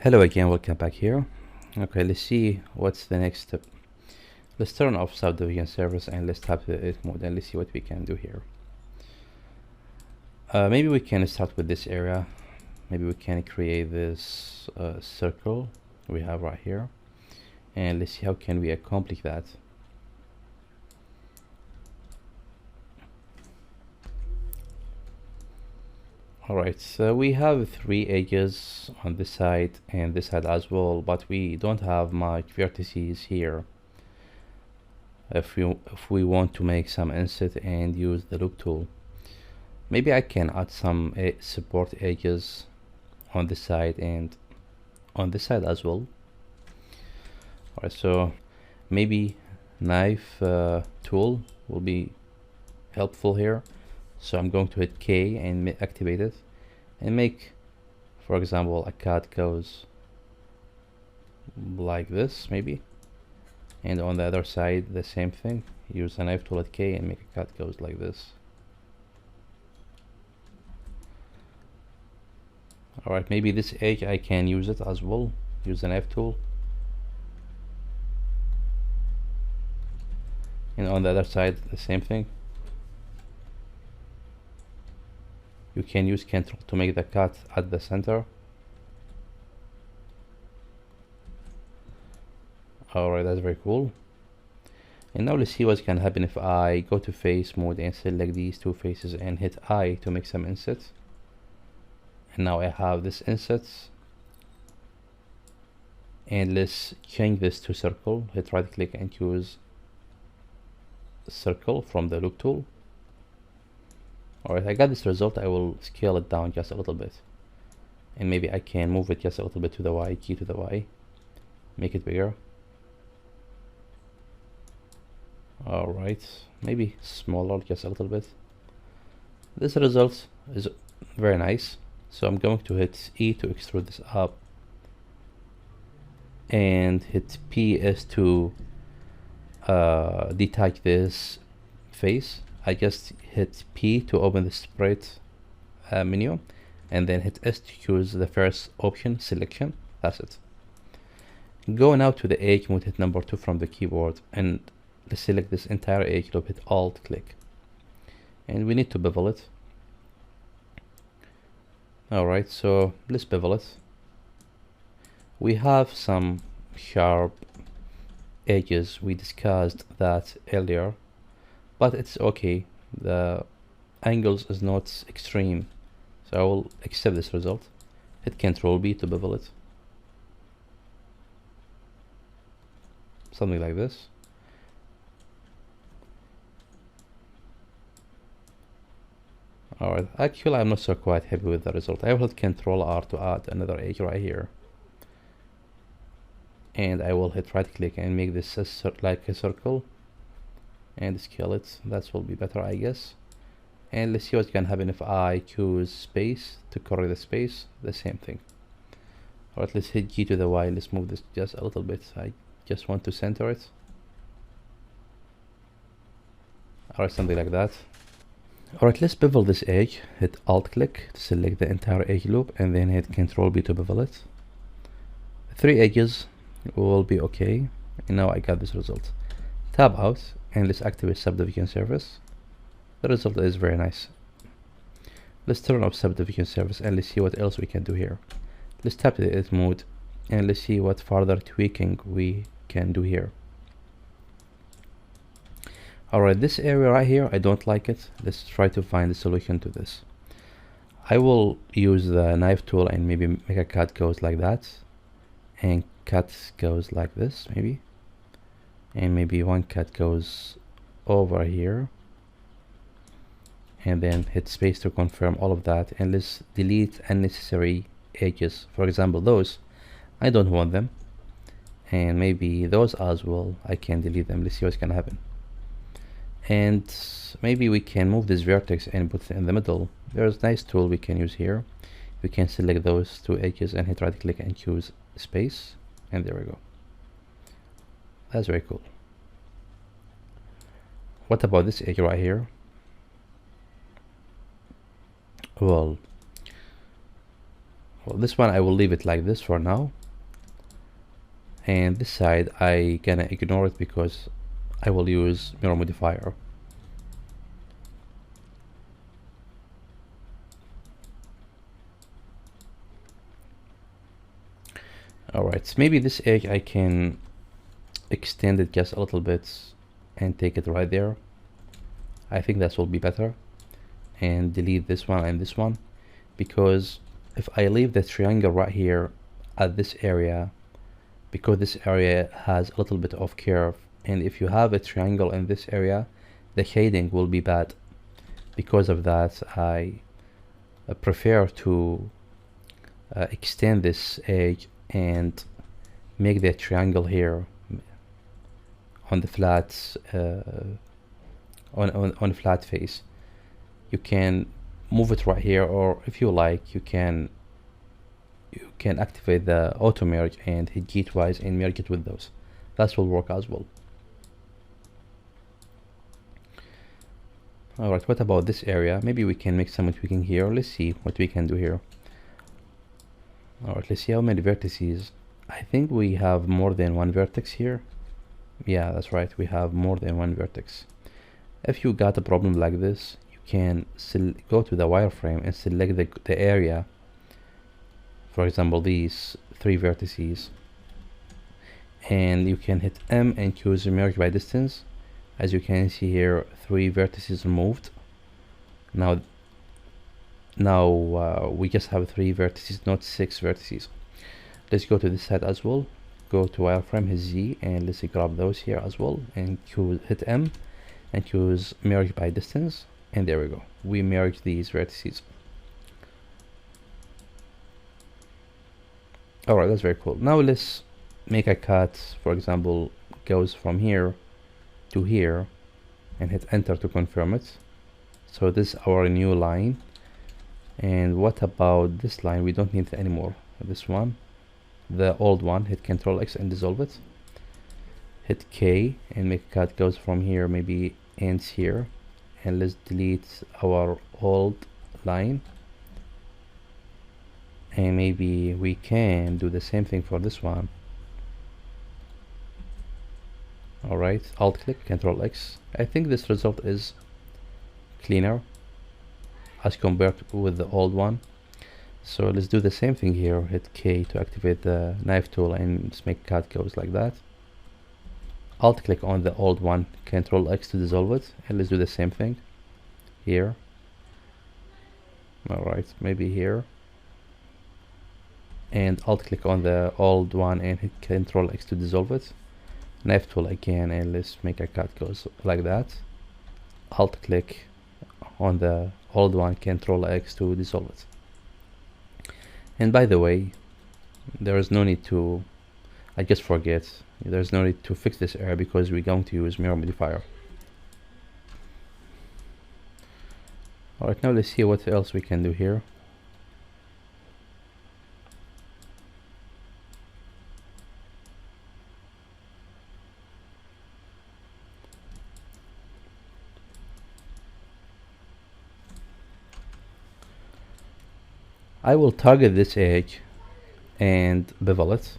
Hello again, welcome back here. Okay, let's see what's the next step. Let's turn off subdivision service and let's tap the edit mode and let's see what we can do here. Maybe we can start with this area. Maybe we can create this circle we have right here, and let's see how can we accomplish that. Alright, so we have 3 edges on this side and this side as well, but we don't have much vertices here. If we want to make some inset and use the loop tool, maybe I can add some support edges on this side and on this side as well. Alright, so maybe knife tool will be helpful here. So I'm going to hit K and activate it and make, for example, a cut goes like this maybe, and on the other side the same thing. Use the knife tool at K and make a cut goes like this. Alright, maybe this edge I can use it as well. Use the knife tool, and on the other side the same thing. You can use Ctrl to make the cut at the center. Alright, that's very cool. And now let's see what's gonna happen if I go to face mode and select these two faces and hit I to make some insets. And now I have this inset. And let's change this to circle. Hit right click and choose circle from the loop tool. Alright, I got this result. I will scale it down just a little bit, and maybe I can move it just a little bit to the Y, key to the Y, make it bigger. Alright, maybe smaller just a little bit. This result is very nice, so I'm going to hit E to extrude this up and hit PS to detach this face. I just hit P to open the sprite menu, and then hit S to choose the first option, selection. That's it. Go now to the edge mode, hit number 2 from the keyboard, and let's select this entire edge loop, hit Alt click, and we need to bevel it. Alright, so let's bevel it. We have some sharp edges, we discussed that earlier, but it's okay. The angles is not extreme, so I will accept this result. Hit Ctrl B to bevel it, something like this. Alright, actually I'm not so quite happy with the result. I will hit Ctrl R to add another edge right here, and I will hit right click and make this like a circle and scale it. That will be better, I guess. And let's see what's gonna happen if I choose space to correct the space. The same thing. Alright, let's hit G to the Y. Let's move this just a little bit. I just want to center it. Alright, something like that. Alright, let's bevel this edge. Hit Alt click to select the entire edge loop, and then hit Ctrl B to bevel it. 3 edges will be okay. And now I got this result. Tab out and let's activate subdivision service. The result is very nice. Let's turn off subdivision service and let's see what else we can do here. Let's tap the edit mode and let's see what further tweaking we can do here. Alright, this area right here, I don't like it. Let's try to find a solution to this. I will use the knife tool and maybe make a cut goes like that, and cut goes like this maybe, and maybe one cut goes over here, and then hit space to confirm all of that, and let's delete unnecessary edges. For example, those I don't want them, and maybe those as well I can delete them. Let's see what's gonna happen. And maybe we can move this vertex and put it in the middle. There's a nice tool we can use here. We can select those 2 edges and hit right click and choose space, and there we go. That's very cool. What about this edge right here? Well, Well, this one I will leave it like this for now, and this side I gonna ignore it because I will use mirror modifier. Alright, so maybe this edge I can extend it just a little bit and take it right there. I think that will be better, and delete this one and this one, because if I leave the triangle right here at this area, because this area has a little bit of curve, and if you have a triangle in this area, the shading will be bad. Because of that, I prefer to extend this edge and make the triangle here on the flat on flat face. You can move it right here, or if you like, you can activate the auto merge and hit G twice and merge it with those. That will work as well. Alright, what about this area? Maybe we can make some tweaking here. Let's see what we can do here. Alright, let's see how many vertices. I think we have more than one vertex here. Yeah, that's right, we have more than one vertex. If you got a problem like this, you can go to the wireframe and select the area. For example, these 3 vertices, and you can hit M and choose merge by distance. As you can see here, 3 vertices removed. Now we just have 3 vertices, not 6 vertices. Let's go to this side as well. Go to wireframe, hit Z, and let's grab those here as well, and hit M and choose merge by distance, and there we go. We merge these vertices. Alright, that's very cool. Now let's make a cut. For example, goes from here to here, and hit enter to confirm it. So this is our new line. And what about this line? We don't need it anymore. This one, the old one, hit Ctrl X and dissolve it. Hit K and make a cut goes from here, maybe ends here, and let's delete our old line. And maybe we can do the same thing for this one. Alright, alt click, Ctrl X. I think this result is cleaner as compared with the old one. So let's do the same thing here. Hit K to activate the knife tool and just make cut goes like that. Alt click on the old one, Ctrl X to dissolve it, and let's do the same thing here. Alright, maybe here. And alt click on the old one and hit Ctrl X to dissolve it. Knife tool again, and let's make a cut goes like that. Alt click on the old one, Ctrl X to dissolve it. And by the way, there is no need to, I just forget, there's no need to fix this error because we're going to use mirror modifier. Alright, now let's see what else we can do here. I will target this edge and bevel it.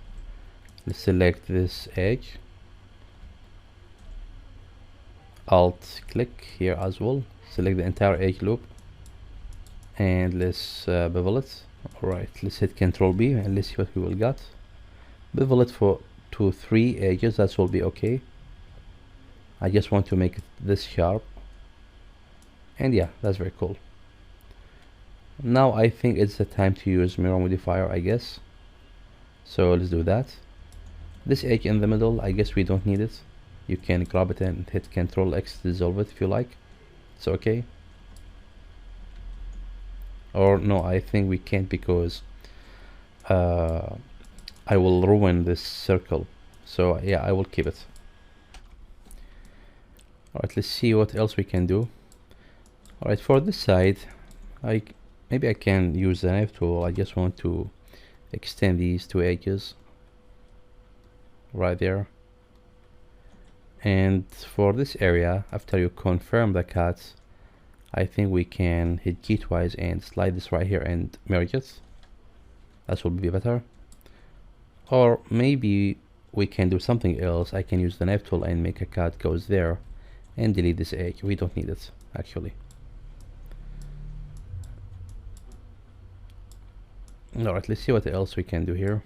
Let's select this edge, alt click here as well, select the entire edge loop, and let's bevel it. Alright, let's hit Ctrl B and let's see what we will get. Bevel it to 3 edges, that will be okay. I just want to make this sharp, and yeah, that's very cool. Now I think it's the time to use mirror modifier, I guess. So let's do that. This edge in the middle, I guess we don't need it. You can grab it and hit Ctrl X to dissolve it if you like. It's okay. Or no, I think we can't because I will ruin this circle. So yeah, I will keep it. Alright, let's see what else we can do. Alright, for this side, maybe I can use the knife tool. I just want to extend these 2 edges right there. And for this area, after you confirm the cuts, I think we can hit G twice and slide this right here and merge it. That will be better. Or maybe we can do something else. I can use the knife tool and make a cut goes there and delete this edge. We don't need it actually. Alright, let's see what else we can do here.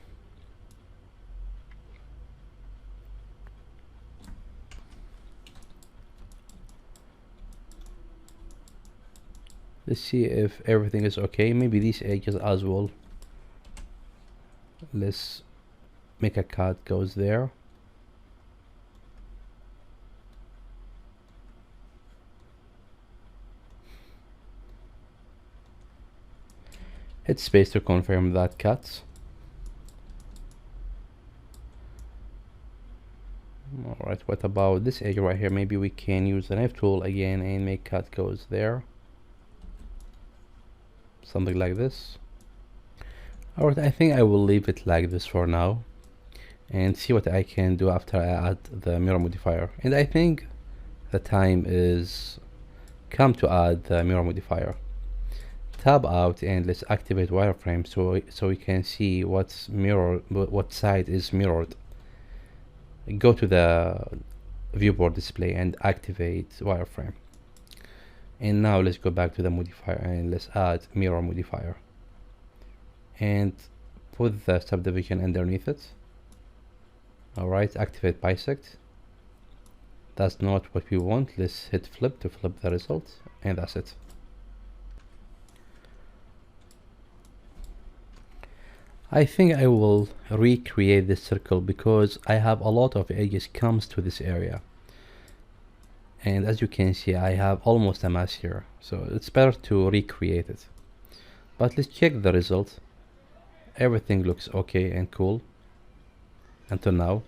Let's see if everything is okay. Maybe these edges as well. Let's make a cut goes there. Hit space to confirm that cut. Alright, what about this edge right here? Maybe we can use the knife tool again and make cut goes there. Something like this. Alright, I think I will leave it like this for now and see what I can do after I add the mirror modifier. And I think the time is come to add the mirror modifier. Tab out and let's activate wireframe so we can see what side is mirrored. Go to the viewport display and activate wireframe. And now let's go back to the modifier and let's add mirror modifier and put the subdivision underneath it. Alright, activate bisect. That's not what we want. Let's hit flip to flip the result, and that's it. I think I will recreate this circle because I have a lot of edges comes to this area. And as you can see, I have almost a mass here, so it's better to recreate it. But let's check the result. Everything looks okay and cool until now.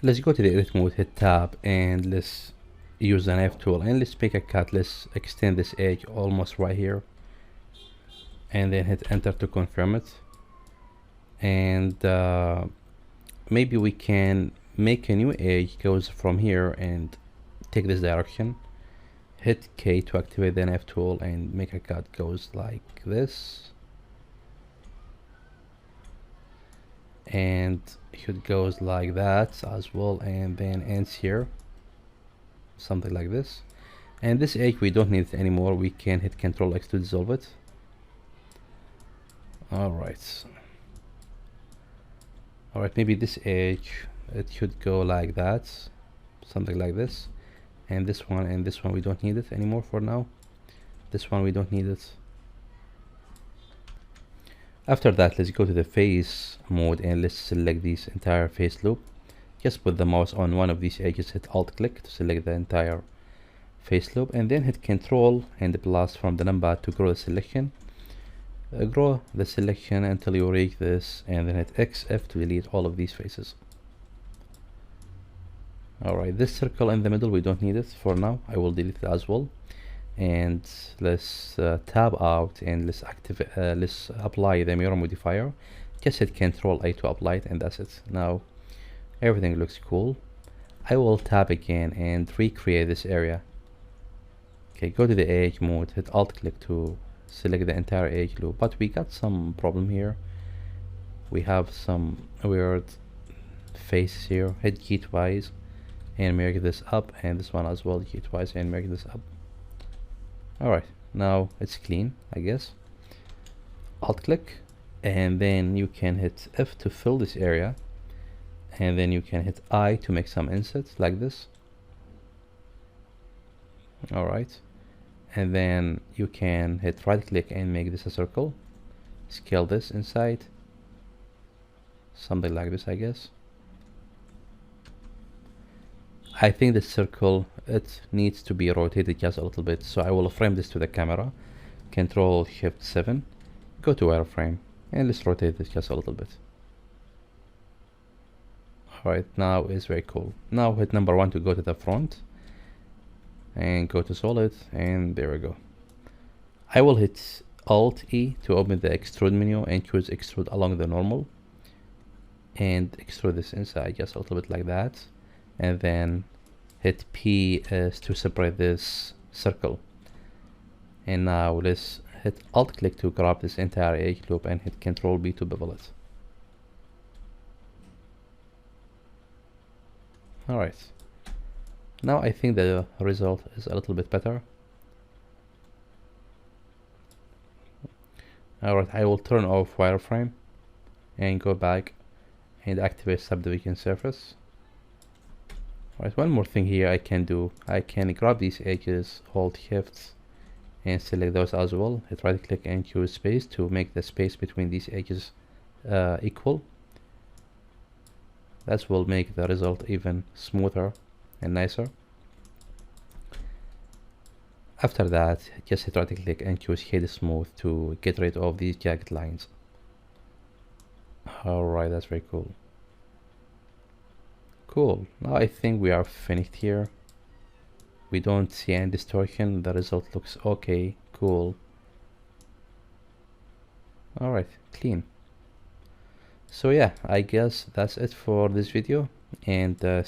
Let's go to the edit mode, hit tab, and let's use the knife tool and let's make a cut. Let's extend this edge almost right here and then hit enter to confirm it. And maybe we can make a new edge goes from here and take this direction. Hit K to activate the knife tool and make a cut goes like this, and it goes like that as well, and then ends here, something like this. And this edge we don't need it anymore. We can hit Ctrl X to dissolve it. Alright, maybe this edge, it should go like that, something like this. And this one and this one we don't need it anymore for now. This one we don't need it. After that, let's go to the face mode and let's select this entire face loop. Just put the mouse on one of these edges, hit alt click to select the entire face loop, and then hit Ctrl and plus from the numpad to grow the selection. Grow the selection until you reach this, and then hit XF to delete all of these faces. Alright, this circle in the middle we don't need it for now. I will delete it as well. And let's tab out and let's let's apply the mirror modifier. Just hit Ctrl A to apply it, and that's it. Now everything looks cool. I will tab again and recreate this area. Okay, go to the edge mode, hit alt click to select the entire edge loop, but we got some problem here. We have some weird faces here. Hit G twice and merge this up, and this one as well, G twice and merge this up. Alright, now it's clean, I guess. Alt click, and then you can hit F to fill this area, and then you can hit I to make some insets like this. Alright, and then you can hit right click and make this a circle. Scale this inside, something like this, I guess. I think this circle, it needs to be rotated just a little bit, so I will frame this to the camera. Control Shift 7, go to wireframe, and let's rotate this just a little bit. Alright, now it's very cool. Now hit number 1 to go to the front, and go to solid, and there we go. I will hit Alt E to open the extrude menu and choose extrude along the normal, and extrude this inside just a little bit like that. And then hit P to separate this circle. And now let's hit Alt click to grab this entire edge loop and hit Control B to bevel it. Alright, now I think the result is a little bit better. Alright, I will turn off wireframe and go back and activate subdivision surface. Alright, one more thing here I can do. I can grab these edges, hold Shift and select those as well. Hit right click and choose space to make the space between these edges equal. That will make the result even smoother and nicer. After that, just hit right click and choose Shade Smooth to get rid of these jagged lines. Alright, that's very cool. Cool, now I think we are finished here. We don't see any distortion, the result looks okay, cool. Alright, clean. So yeah, I guess that's it for this video, and